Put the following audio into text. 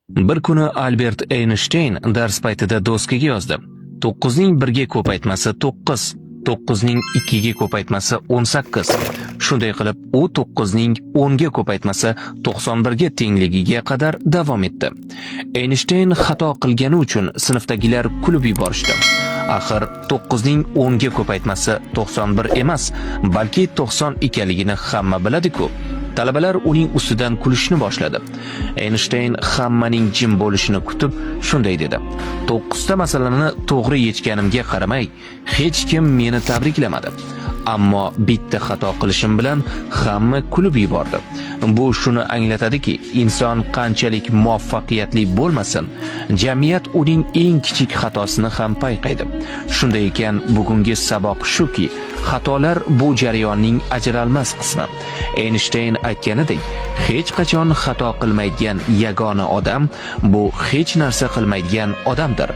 Bir kuni Albert Eynshteyn dars paytida do'stiga yozdi. 9ning 1 ga ko'paytmasi 9, 9ning 2 ga ko'paytmasi 18. Shunday qilib, u 9ning 10 ga ko'paytmasi 91 ga tengligiga qadar davom etdi. Eynshteyn xato qilgani uchun sinfdagilar kulib yuborishdi. Axir 9ning 10 ga ko'paytmasi 91 emas, balki 90 ekanligini hamma biladi-ku. Talabalar uning ustidan kulishni boshladi. Eynshteyn hammaning jim bo'lishini kutib, shunday dedi: 9 ta masalani to'g'ri yechganimga qaramay, hech kim meni tabriklamadi. Ammo bitta xato qilishim bilan hamma kulib yubordi. Bu shuni anglatadiki, inson qanchalik muvaffaqiyatli bo'lmasin, jamiyat uning eng kichik xatosini ham payqaydi. Shunday ekan, bugungi saboq shuki, xatolar bu jarayonning ajralmas qismi. Eynshteyn aytganidek, hech qachon xato qilmaydigan yagona odam bu hech narsa qilmaydigan odamdir.